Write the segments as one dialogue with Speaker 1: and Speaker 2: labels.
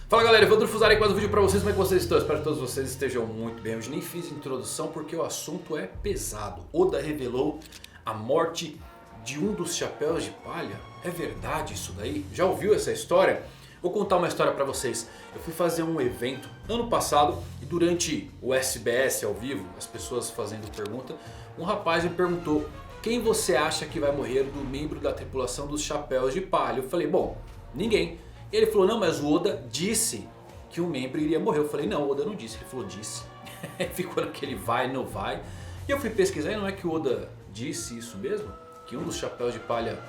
Speaker 1: Fala galera, Evandro Fusari aqui mais um vídeo pra vocês, como é que vocês estão? Espero que todos vocês estejam muito bem. Hoje nem fiz introdução porque o assunto é pesado. Oda revelou a morte de um dos chapéus de palha. É verdade isso daí? Já ouviu essa história? Vou contar uma história pra vocês. Eu fui fazer um evento ano passado e durante o SBS ao vivo, as pessoas fazendo pergunta, um rapaz me perguntou: quem você acha que vai morrer do membro da tripulação dos chapéus de palha? Eu falei, bom, ninguém. Ele falou, não, mas o Oda disse que um membro iria morrer. Eu falei, não, o Oda não disse. Ele falou, disse. Ficou naquele vai, não vai. E eu fui pesquisar e não é que o Oda disse isso mesmo? Que um dos chapéus de palha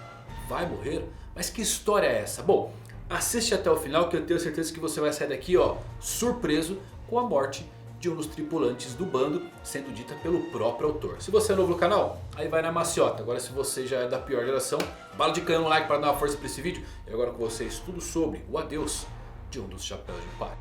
Speaker 1: vai morrer? Mas que história é essa? Bom, assiste até o final que eu tenho certeza que você vai sair daqui, ó, surpreso com a morte de um dos tripulantes do bando, sendo dita pelo próprio autor. Se você é novo no canal, aí vai na maciota. Agora se você já é da pior geração, bala de canhão no like para dar uma força para esse vídeo. E agora com vocês tudo sobre o adeus de um dos chapéus de palha.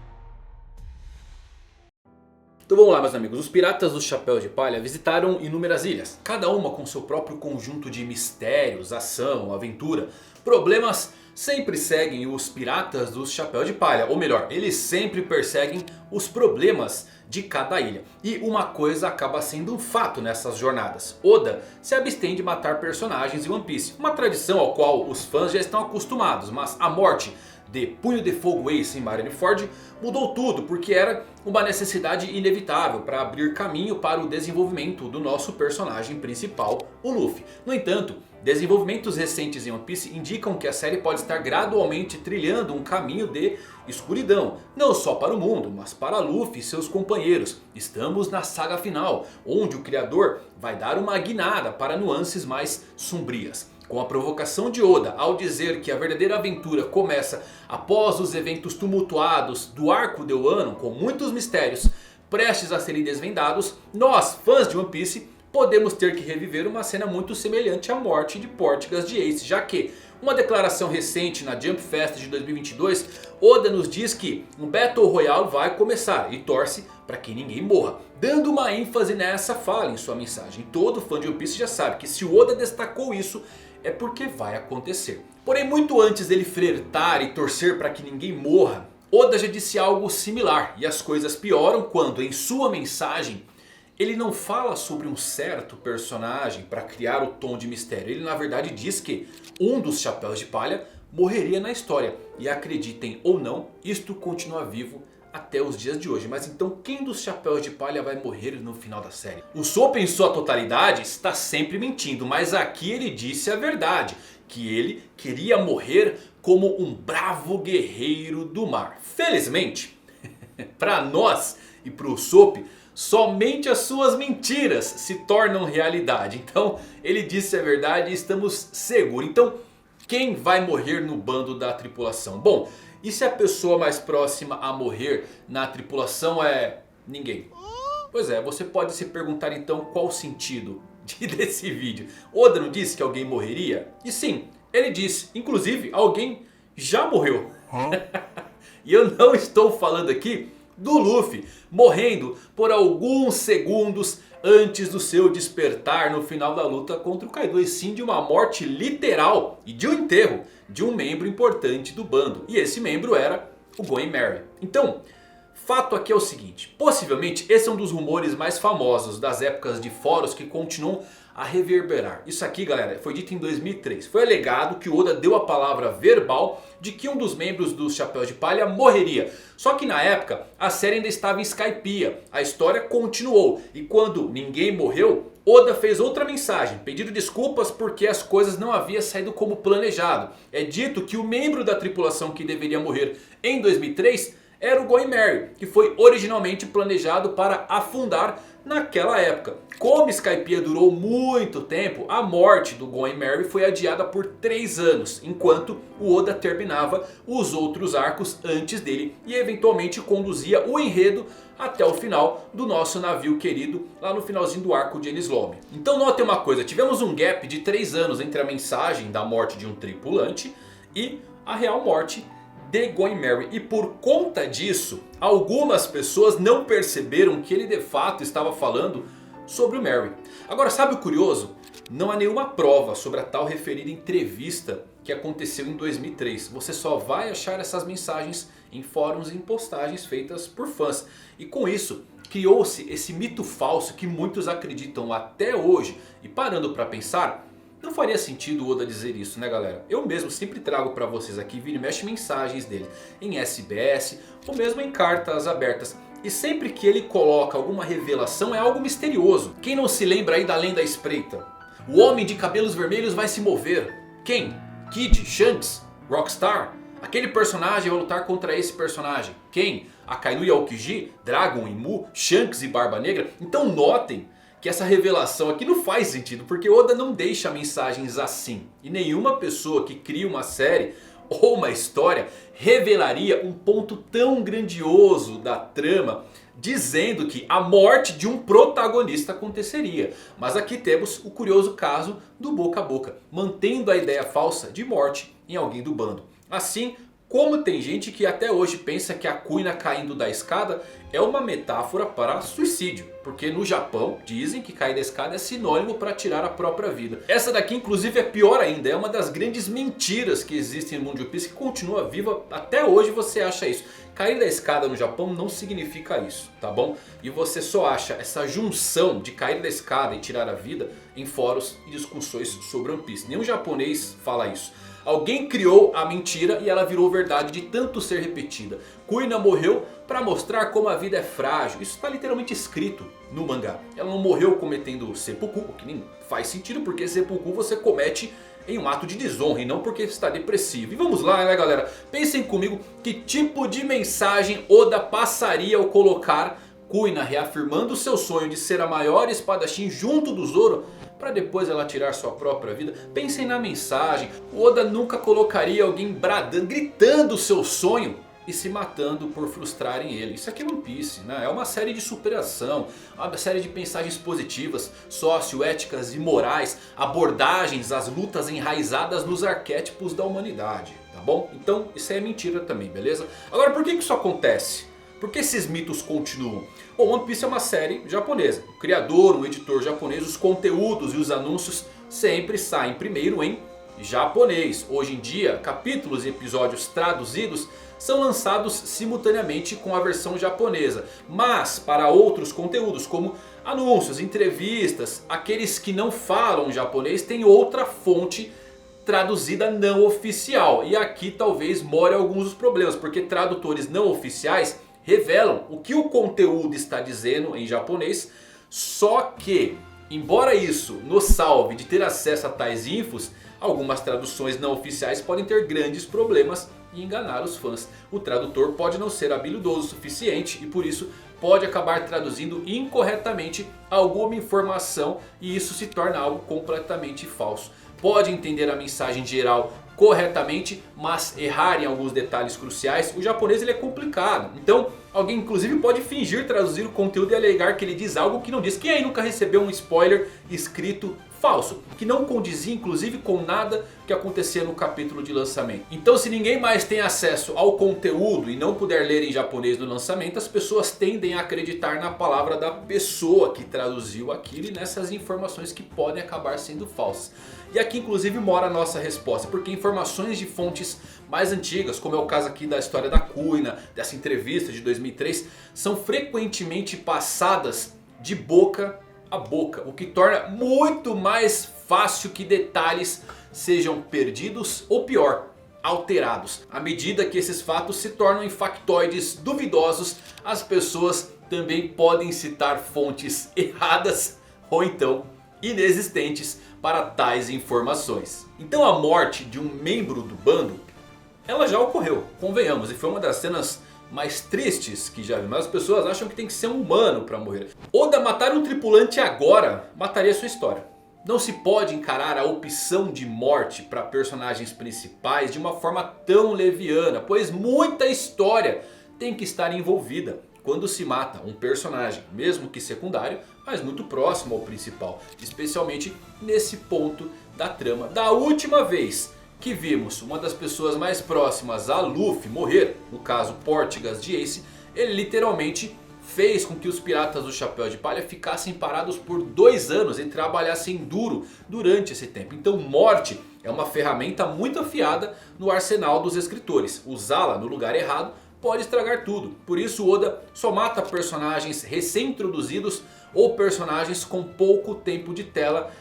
Speaker 1: Então vamos lá meus amigos, os piratas dos chapéus de palha visitaram inúmeras ilhas. Cada uma com seu próprio conjunto de mistérios, ação, aventura. Problemas sempre seguem os piratas dos chapéus de palha. Ou melhor, eles sempre perseguem os problemas de cada ilha. E uma coisa acaba sendo um fato nessas jornadas. Oda se abstém de matar personagens em One Piece. Uma tradição ao qual os fãs já estão acostumados. Mas a morte de Punho de Fogo Ace em Marineford mudou tudo, porque era uma necessidade inevitável para abrir caminho para o desenvolvimento do nosso personagem principal, o Luffy. No entanto, desenvolvimentos recentes em One Piece indicam que a série pode estar gradualmente trilhando um caminho de escuridão. Não só para o mundo, mas para Luffy e seus companheiros. Estamos na saga final, onde o criador vai dar uma guinada para nuances mais sombrias. Com a provocação de Oda ao dizer que a verdadeira aventura começa após os eventos tumultuados do arco de Wano, com muitos mistérios prestes a serem desvendados, nós, fãs de One Piece, podemos ter que reviver uma cena muito semelhante à morte de Portgas de Ace, já que uma declaração recente na Jump Fest de 2022, Oda nos diz que um Battle Royale vai começar e torce para que ninguém morra, dando uma ênfase nessa fala em sua mensagem. Todo fã de One Piece já sabe que se o Oda destacou isso, é porque vai acontecer. Porém, muito antes dele flertar e torcer para que ninguém morra, Oda já disse algo similar. E as coisas pioram quando em sua mensagem ele não fala sobre um certo personagem para criar o tom de mistério. Ele na verdade diz que um dos chapéus de palha morreria na história. E acreditem ou não, isto continua vivo até os dias de hoje. Mas então quem dos chapéus de palha vai morrer no final da série? O Sop em sua totalidade está sempre mentindo, mas aqui ele disse a verdade. Que ele queria morrer como um bravo guerreiro do mar. Felizmente, para nós e para o Sop, somente as suas mentiras se tornam realidade. Então ele disse a verdade e estamos seguros. Então quem vai morrer no bando da tripulação? Bom, e se a pessoa mais próxima a morrer na tripulação é ninguém? Pois é, você pode se perguntar então qual o sentido desse vídeo. Oda não disse que alguém morreria? E sim, ele disse. Inclusive alguém já morreu. E eu não estou falando aqui do Luffy morrendo por alguns segundos antes do seu despertar no final da luta contra o Kaido. E sim de uma morte literal e de um enterro de um membro importante do bando. E esse membro era o Going Merry. Então, fato aqui é o seguinte. Possivelmente esse é um dos rumores mais famosos das épocas de fóruns que continuam a reverberar. Isso aqui galera foi dito em 2003. Foi alegado que o Oda deu a palavra verbal de que um dos membros dos chapéus de palha morreria. Só que na época a série ainda estava em Skypiea. A história continuou. E quando ninguém morreu, Oda fez outra mensagem pedindo desculpas porque as coisas não haviam saído como planejado. É dito que o membro da tripulação que deveria morrer em 2003 era o Going Merry, que foi originalmente planejado para afundar naquela época. Como Skypiea durou muito tempo, a morte do Going Merry foi adiada por 3 anos. Enquanto o Oda terminava os outros arcos antes dele e eventualmente conduzia o enredo até o final do nosso navio querido, lá no finalzinho do arco de Enies Lobby. Então notem uma coisa, tivemos um gap de 3 anos entre a mensagem da morte de um tripulante e a real morte de Going Merry. E por conta disso, algumas pessoas não perceberam que ele de fato estava falando sobre o Merry. Agora sabe o curioso? Não há nenhuma prova sobre a tal referida entrevista que aconteceu em 2003. Você só vai achar essas mensagens em fóruns e em postagens feitas por fãs. E com isso criou-se esse mito falso que muitos acreditam até hoje. E parando para pensar, não faria sentido o Oda dizer isso, né galera? Eu mesmo sempre trago para vocês aqui, vira e mexe, mensagens dele em SBS ou mesmo em cartas abertas. E sempre que ele coloca alguma revelação é algo misterioso. Quem não se lembra aí da lenda espreita? O homem de cabelos vermelhos vai se mover. Quem? Kid? Shanks? Rockstar? Aquele personagem vai lutar contra esse personagem. Quem? Akainu e Aokiji? Dragon e Mu? Shanks e Barba Negra? Então notem que essa revelação aqui não faz sentido, porque Oda não deixa mensagens assim. E nenhuma pessoa que cria uma série ou uma história revelaria um ponto tão grandioso da trama, dizendo que a morte de um protagonista aconteceria. Mas aqui temos o curioso caso do boca a boca, mantendo a ideia falsa de morte em alguém do bando. Assim como tem gente que até hoje pensa que a Kuina caindo da escada é uma metáfora para suicídio. Porque no Japão dizem que cair da escada é sinônimo para tirar a própria vida. Essa daqui inclusive é pior ainda. É uma das grandes mentiras que existem no mundo de One Piece, que continua viva até hoje. Você acha isso. Cair da escada no Japão não significa isso, tá bom? E você só acha essa junção de cair da escada e tirar a vida em fóruns e discussões sobre One Piece. Nenhum japonês fala isso. Alguém criou a mentira e ela virou verdade de tanto ser repetida. Kuina morreu para mostrar como a vida é frágil. Isso está literalmente escrito no mangá. Ela não morreu cometendo seppuku, o que nem faz sentido, porque seppuku você comete em um ato de desonra e não porque está depressivo. E vamos lá, né galera? Pensem comigo que tipo de mensagem Oda passaria ao colocar Kuina reafirmando seu sonho de ser a maior espadachim junto do Zoro, para depois ela tirar sua própria vida. Pensem na mensagem. O Oda nunca colocaria alguém bradando, gritando o seu sonho e se matando por frustrarem ele. Isso aqui é One Piece, né? É uma série de superação, uma série de mensagens positivas, socioéticas e morais, abordagens às lutas enraizadas nos arquétipos da humanidade, tá bom? Então isso aí é mentira também, beleza? Agora por que isso acontece? Por que esses mitos continuam? Bom, One Piece é uma série japonesa. O criador, o editor japonês, os conteúdos e os anúncios sempre saem primeiro em japonês. Hoje em dia, capítulos e episódios traduzidos são lançados simultaneamente com a versão japonesa. Mas para outros conteúdos como anúncios, entrevistas, aqueles que não falam japonês têm outra fonte traduzida não oficial. E aqui talvez more alguns dos problemas, porque tradutores não oficiais revelam o que o conteúdo está dizendo em japonês. Só que, embora isso nos salve de ter acesso a tais infos, algumas traduções não oficiais podem ter grandes problemas e enganar os fãs. O tradutor pode não ser habilidoso o suficiente e por isso pode acabar traduzindo incorretamente alguma informação e isso se torna algo completamente falso. Pode entender a mensagem geral corretamente, mas errar em alguns detalhes cruciais. O japonês ele é complicado. Então alguém inclusive pode fingir traduzir o conteúdo e alegar que ele diz algo que não diz. Quem aí nunca recebeu um spoiler escrito falso, que não condizia inclusive com nada que acontecia no capítulo de lançamento? Então se ninguém mais tem acesso ao conteúdo e não puder ler em japonês no lançamento, as pessoas tendem a acreditar na palavra da pessoa que traduziu aquilo e nessas informações que podem acabar sendo falsas. E aqui inclusive mora a nossa resposta, porque informações de fontes mais antigas, como é o caso aqui da história da Kuina, dessa entrevista de 2003, são frequentemente passadas de boca a boca, o que torna muito mais fácil que detalhes sejam perdidos ou pior, alterados. À medida que esses fatos se tornam em factoides duvidosos, as pessoas também podem citar fontes erradas ou então inexistentes para tais informações. Então a morte de um membro do bando, ela já ocorreu, convenhamos, e foi uma das cenas mais tristes que já vi. Mas as pessoas acham que tem que ser um humano para morrer. Oda matar um tripulante agora mataria sua história. Não se pode encarar a opção de morte para personagens principais de uma forma tão leviana, pois muita história tem que estar envolvida quando se mata um personagem, mesmo que secundário, mas muito próximo ao principal, especialmente nesse ponto da trama. Da última vez que vimos uma das pessoas mais próximas a Luffy morrer, no caso Portigas de Ace, ele literalmente fez com que os piratas do Chapéu de Palha ficassem parados por 2 anos e trabalhassem duro durante esse tempo. Então morte é uma ferramenta muito afiada no arsenal dos escritores. Usá-la no lugar errado pode estragar tudo. Por isso Oda só mata personagens recém-introduzidos ou personagens com pouco tempo de tela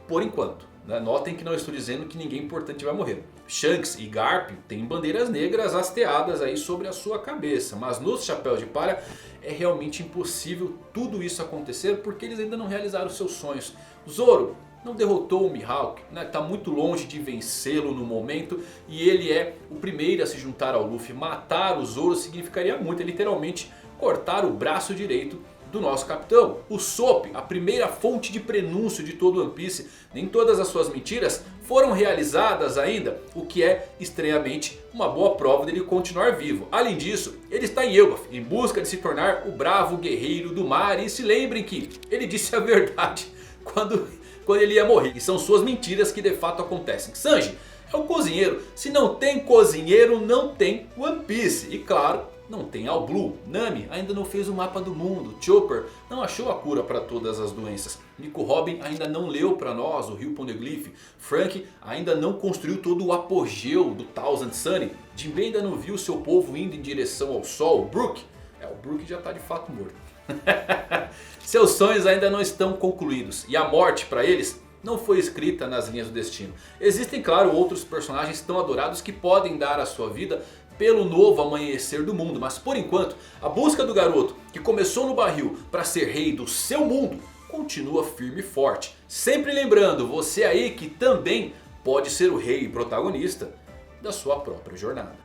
Speaker 1: por enquanto. Notem que não estou dizendo que ninguém importante vai morrer. Shanks e Garp têm bandeiras negras hasteadas aí sobre a sua cabeça. Mas nos Chapéus de Palha é realmente impossível tudo isso acontecer porque eles ainda não realizaram seus sonhos. Zoro não derrotou o Mihawk, está muito longe de vencê-lo no momento. E ele é o primeiro a se juntar ao Luffy. Matar o Zoro significaria muito, literalmente cortar o braço direito do nosso capitão. O Sop, a primeira fonte de prenúncio de todo One Piece, nem todas as suas mentiras foram realizadas ainda, o que é estranhamente uma boa prova dele continuar vivo. Além disso, ele está em Elbaf em busca de se tornar o bravo guerreiro do mar. E se lembrem que ele disse a verdade quando ele ia morrer, e são suas mentiras que de fato acontecem. Sanji é o cozinheiro. Se não tem cozinheiro, não tem One Piece. E claro, não tem All Blue. Nami ainda não fez o mapa do mundo. Chopper não achou a cura para todas as doenças. Nico Robin ainda não leu para nós o Rio Poneglyph. Frank ainda não construiu todo o apogeu do Thousand Sunny. Jinbei ainda não viu seu povo indo em direção ao sol. Brook já está de fato morto. Seus sonhos ainda não estão concluídos. E a morte para eles não foi escrita nas linhas do destino. Existem, claro, outros personagens tão adorados que podem dar a sua vida pelo novo amanhecer do mundo. Mas por enquanto, a busca do garoto que começou no barril para ser rei do seu mundo continua firme e forte. Sempre lembrando, você aí que também pode ser o rei e protagonista da sua própria jornada.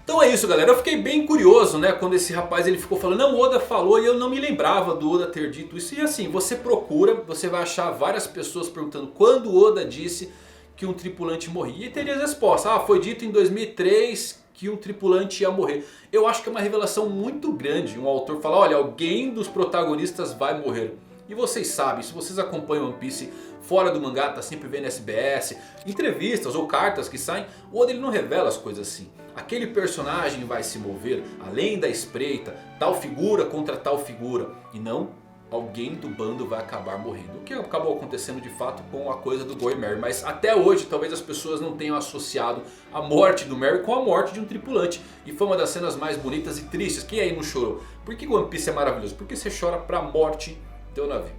Speaker 1: Então é isso, galera, eu fiquei bem curioso, quando esse rapaz ele ficou falando, não, o Oda falou, e eu não me lembrava do Oda ter dito isso. E assim, você procura, você vai achar várias pessoas perguntando quando o Oda disse que um tripulante morria. E teria as respostas, foi dito em 2003 que um tripulante ia morrer. Eu acho que é uma revelação muito grande um autor falar, olha, alguém dos protagonistas vai morrer. E vocês sabem, se vocês acompanham One Piece fora do mangá, tá sempre vendo SBS, entrevistas ou cartas que saem, o Oda ele não revela as coisas assim. Aquele personagem vai se mover além da espreita, tal figura contra tal figura. E não, alguém do bando vai acabar morrendo. O que acabou acontecendo de fato com a coisa do Go e Merry. Mas até hoje talvez as pessoas não tenham associado a morte do Merry com a morte de um tripulante. E foi uma das cenas mais bonitas e tristes. Quem aí não chorou? Por que One Piece é maravilhoso? Porque você chora pra morte do teu navio.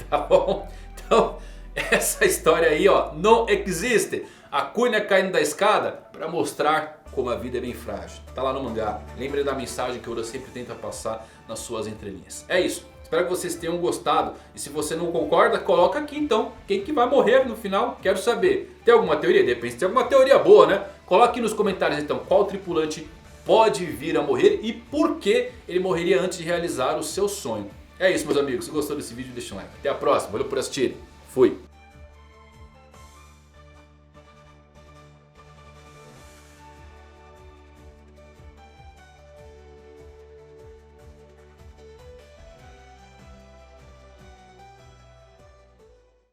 Speaker 1: Tá bom? Então essa história aí não existe. A Kuina caindo da escada para mostrar como a vida é bem frágil. Tá lá no mangá. Lembre da mensagem que o Oda sempre tenta passar nas suas entrelinhas. É isso. Espero que vocês tenham gostado. E se você não concorda, coloca aqui então. Quem que vai morrer no final? Quero saber. Tem alguma teoria? De repente tem alguma teoria boa, Coloque aqui nos comentários então qual tripulante pode vir a morrer e por que ele morreria antes de realizar o seu sonho. É isso, meus amigos. Se gostou desse vídeo, deixa um like. Até a próxima. Valeu por assistir. Fui.